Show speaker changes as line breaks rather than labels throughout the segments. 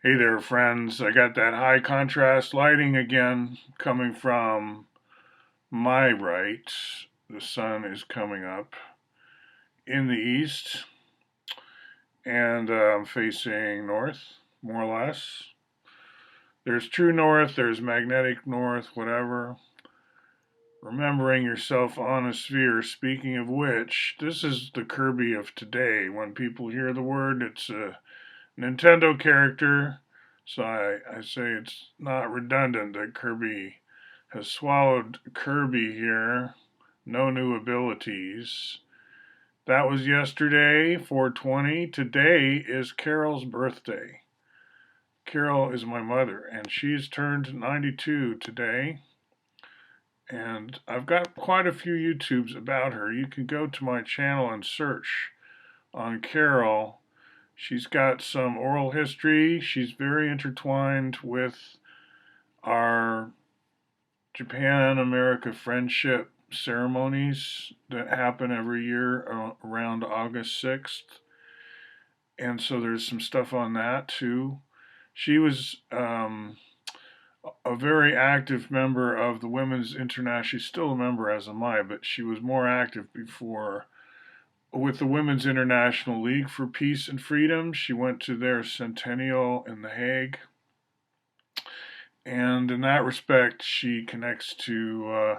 Hey there, friends. I got that high contrast lighting again coming from my right. The sun is coming up in the east, and I'm facing north, more or less. There's true north, there's magnetic north, whatever. Remembering yourself on a sphere. Speaking of which, this is the Kirby of today. When people hear the word, it's a Nintendo character, so I say it's not redundant that Kirby has swallowed Kirby here. No new abilities. That was yesterday, 420. Today is Carol's birthday. Carol is my mother, and she's turned 92 today. And I've got quite a few YouTubes about her. You can go to my channel and search on Carol. She's got some oral history. She's very intertwined with our Japan America friendship ceremonies that happen every year around August 6th. And so there's some stuff on that too. She was a very active member of the Women's International. She's still a member, as am I, but she was more active before with the Women's International League for Peace and Freedom. She went to their centennial in The Hague. And in that respect, she connects to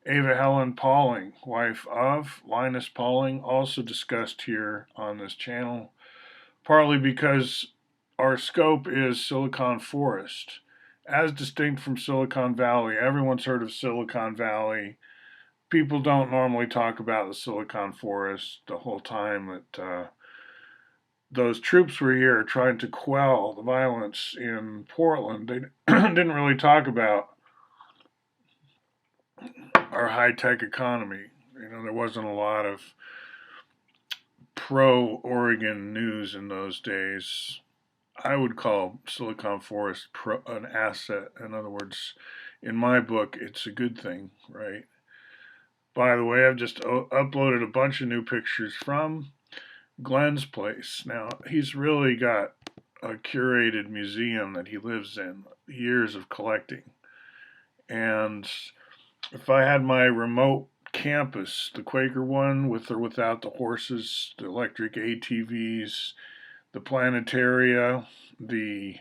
Ava Helen Pauling, wife of Linus Pauling, also discussed here on this channel, partly because our scope is Silicon Forest, as distinct from Silicon Valley. Everyone's heard of Silicon Valley. People don't normally talk about the Silicon Forest the whole time that those troops were here trying to quell the violence in Portland. They didn't really talk about our high tech economy. There wasn't a lot of pro Oregon news in those days. I would call Silicon Forest an asset. In other words, in my book, it's a good thing, right? By the way, I've just uploaded a bunch of new pictures from Glenn's place. Now, he's really got a curated museum that he lives in, years of collecting. And if I had my remote campus, the Quaker one with or without the horses, the electric ATVs, the planetaria, the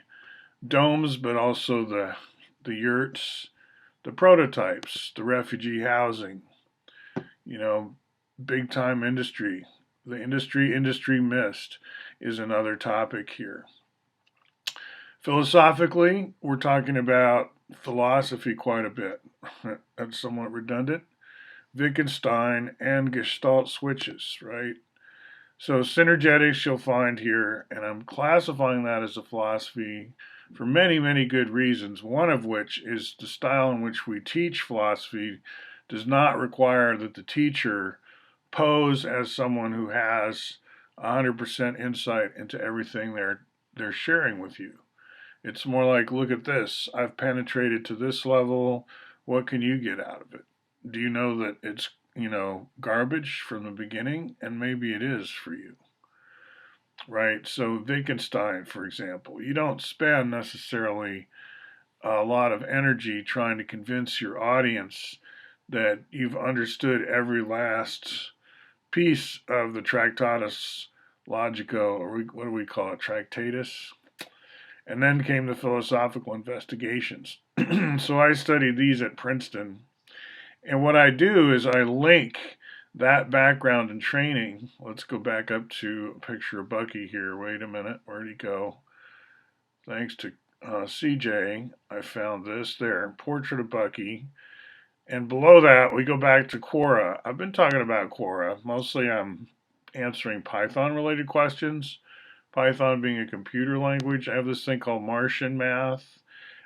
domes, but also the yurts, the prototypes, the refugee housing, you know, big time industry. The industry missed is another topic here. Philosophically, we're talking about philosophy quite a bit. That's somewhat redundant. Wittgenstein and Gestalt switches, right? So synergetics you'll find here, and I'm classifying that as a philosophy for many, many good reasons, one of which is the style in which we teach philosophy does not require that the teacher pose as someone who has 100% insight into everything they're sharing with you. It's more like, look at this. I've penetrated to this level. What can you get out of it? Do you know that it's, garbage from the beginning? And maybe it is for you, right? So, Wittgenstein, for example, you don't spend necessarily a lot of energy trying to convince your audience that you've understood every last piece of the Tractatus Logico, or what do we call it, Tractatus? And then came the philosophical investigations. So I studied these at Princeton. And what I do is I link that background and training. Let's go back up to a picture of Bucky here. Wait a minute. Where'd he go? Thanks to CJ, I found this there. Portrait of Bucky. And below that, we go back to Quora. I've been talking about Quora. Mostly I'm answering Python related questions. Python being a computer language. I have this thing called Martian math.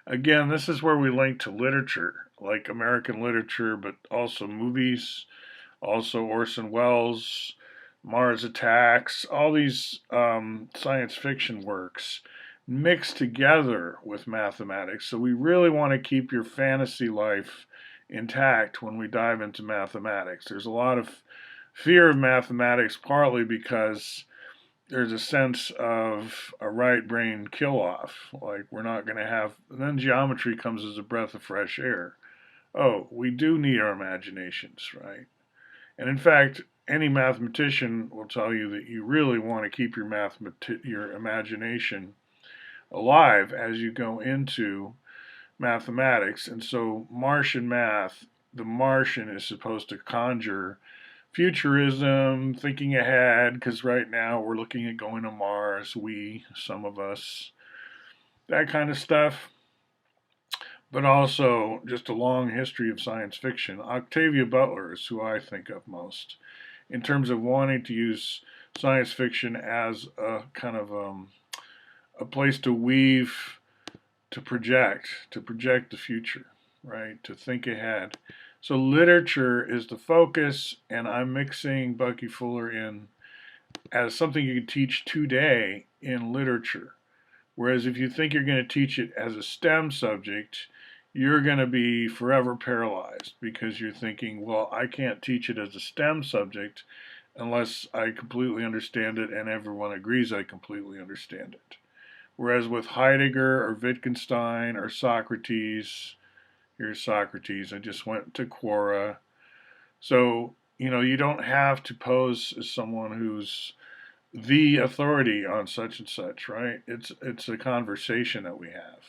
Again, this is where we link to literature, like American literature, but also movies, also Orson Welles, Mars Attacks, all these science fiction works mixed together with mathematics. So we really want to keep your fantasy life intact when we dive into mathematics. There's a lot of fear of mathematics, partly because there's a sense of a right brain kill off. Like we're not going to have, and then geometry comes as a breath of fresh air. Oh, we do need our imaginations, right? And in fact, any mathematician will tell you that you really want to keep your imagination alive as you go into mathematics. And so, Martian math, the Martian is supposed to conjure futurism, thinking ahead, because right now we're looking at going to Mars, some of us, that kind of stuff. But also just a long history of science fiction. Octavia Butler is who I think of most in terms of wanting to use science fiction as a kind of a place to weave, to project the future, right? To think ahead. So literature is the focus, and I'm mixing Bucky Fuller in as something you can teach today in literature. Whereas if you think you're going to teach it as a STEM subject, you're going to be forever paralyzed because you're thinking, well, I can't teach it as a STEM subject unless I completely understand it and everyone agrees I completely understand it. Whereas with Heidegger or Wittgenstein or Socrates, here's Socrates, I just went to Quora. So, you don't have to pose as someone who's the authority on such and such, right? It's a conversation that we have.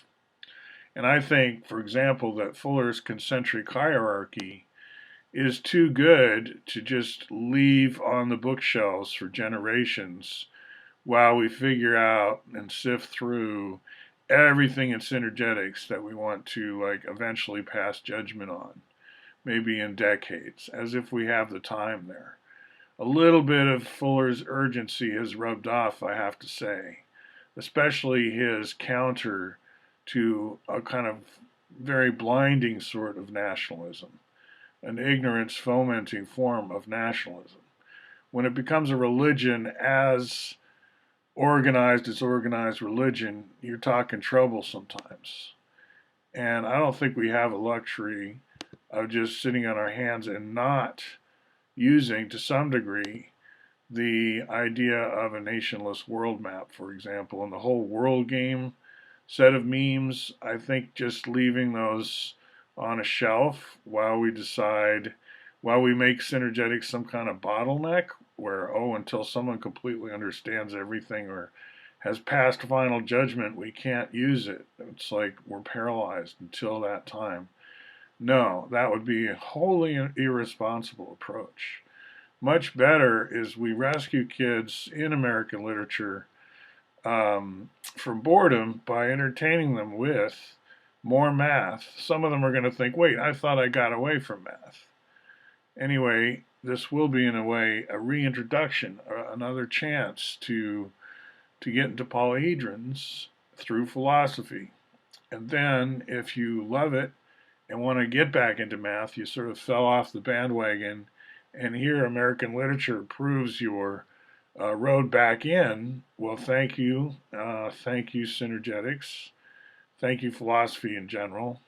And I think, for example, that Fuller's concentric hierarchy is too good to just leave on the bookshelves for generations while we figure out and sift through everything in synergetics that we want to like eventually pass judgment on, maybe in decades, as if we have the time there. A little bit of Fuller's urgency has rubbed off, I have to say, especially his counter to a kind of very blinding sort of nationalism, an ignorance fomenting form of nationalism. When it becomes a religion as organized religion, you're talking trouble sometimes. And I don't think we have a luxury of just sitting on our hands and not using, to some degree, the idea of a nationless world map, for example, and the whole world game set of memes. I think just leaving those on a shelf while we make synergetics some kind of bottleneck where, oh, until someone completely understands everything or has passed final judgment, we can't use it. It's like we're paralyzed until that time. No, that would be a wholly irresponsible approach. Much better is we rescue kids in American literature from boredom by entertaining them with more math. Some of them are going to think, wait, I thought I got away from math. Anyway, this will be, in a way, a reintroduction, another chance to get into polyhedrons through philosophy. And then, if you love it and want to get back into math, you sort of fell off the bandwagon, and here American literature proves your road back in. Well, thank you, Synergetics, thank you, philosophy in general.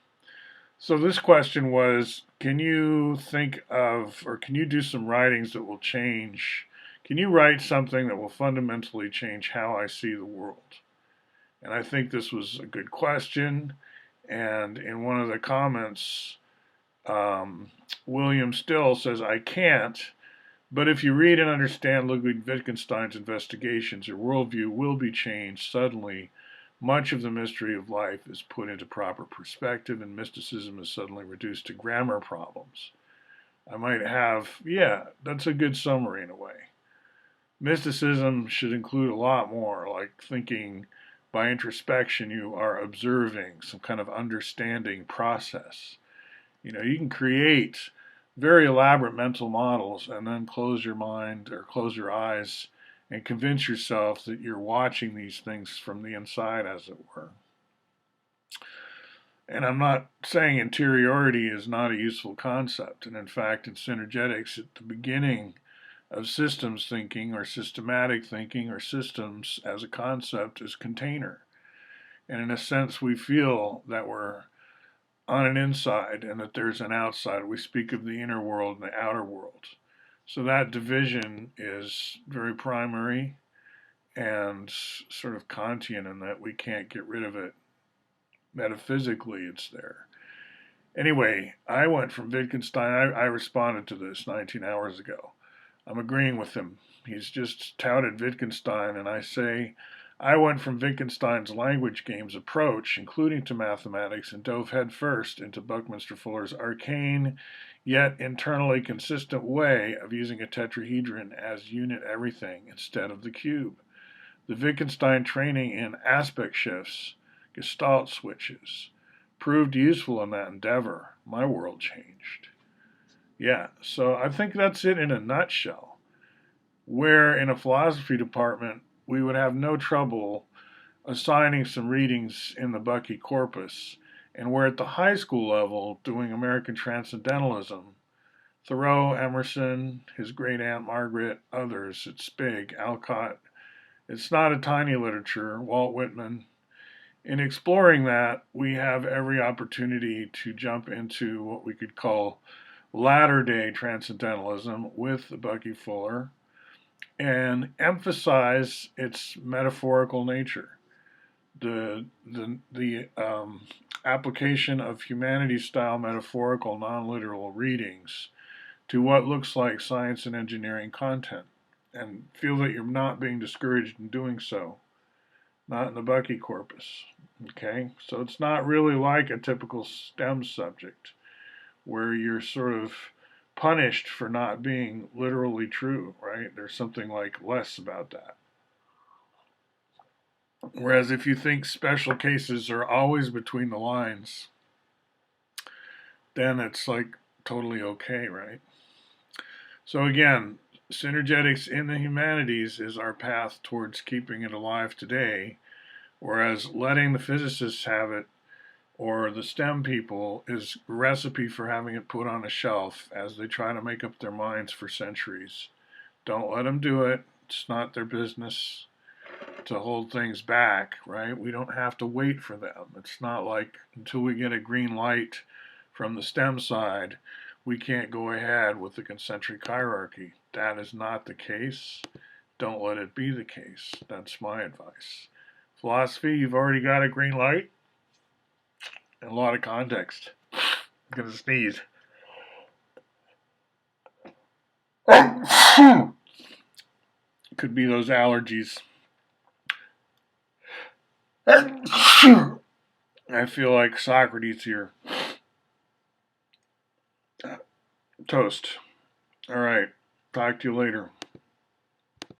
So this question was, can you think of, or can you do some writings that will change? Can you write something that will fundamentally change how I see the world? And I think this was a good question. And in one of the comments, William Still says, I can't, but if you read and understand Ludwig Wittgenstein's investigations, your worldview will be changed suddenly. Much of the mystery of life is put into proper perspective, and mysticism is suddenly reduced to grammar problems. I might have, yeah, that's a good summary in a way. Mysticism should include a lot more, like thinking by introspection you are observing some kind of understanding process. You can create very elaborate mental models and then close your mind or close your eyes and convince yourself that you're watching these things from the inside, as it were. And I'm not saying interiority is not a useful concept. And in fact, in synergetics, at the beginning of systems thinking or systematic thinking or systems as a concept is container. And in a sense, we feel that we're on an inside and that there's an outside. We speak of the inner world and the outer world. So that division is very primary. and sort of Kantian in that we can't get rid of it. Metaphysically, it's there. Anyway, I went from Wittgenstein. I responded to this 19 hours ago. I'm agreeing with him. He's just touted Wittgenstein, and I say I went from Wittgenstein's language games approach, including to mathematics, and dove headfirst into Buckminster Fuller's arcane yet internally consistent way of using a tetrahedron as unit everything instead of the cube. The Wittgenstein training in aspect shifts, Gestalt switches, proved useful in that endeavor. My world changed. Yeah, so I think that's it in a nutshell. Where in a philosophy department, we would have no trouble assigning some readings in the Bucky corpus, and we're at the high school level doing American Transcendentalism. Thoreau, Emerson, his great aunt Margaret, others. It's big. Alcott. It's not a tiny literature. Walt Whitman. In exploring that, we have every opportunity to jump into what we could call latter day transcendentalism with the Bucky Fuller and emphasize its metaphorical nature. The application of humanities style metaphorical non literal readings to what looks like science and engineering content, and feel that you're not being discouraged in doing so. Not in the Bucky corpus. Okay, so it's not really like a typical STEM subject where you're sort of punished for not being literally true, right? There's something like less about that. Whereas if you think special cases are always between the lines, then it's like totally okay, right? So again, synergetics in the humanities is our path towards keeping it alive today, whereas letting the physicists have it or the STEM people is a recipe for having it put on a shelf as they try to make up their minds for centuries. Don't let them do it. It's not their business to hold things back, right? We don't have to wait for them. It's not like until we get a green light from the STEM side, we can't go ahead with the concentric hierarchy. That is not the case. Don't let it be the case. That's my advice. Philosophy, you've already got a green light and a lot of context. I'm gonna sneeze. Could be those allergies. I feel like Socrates here. Toast. All right. Talk to you later.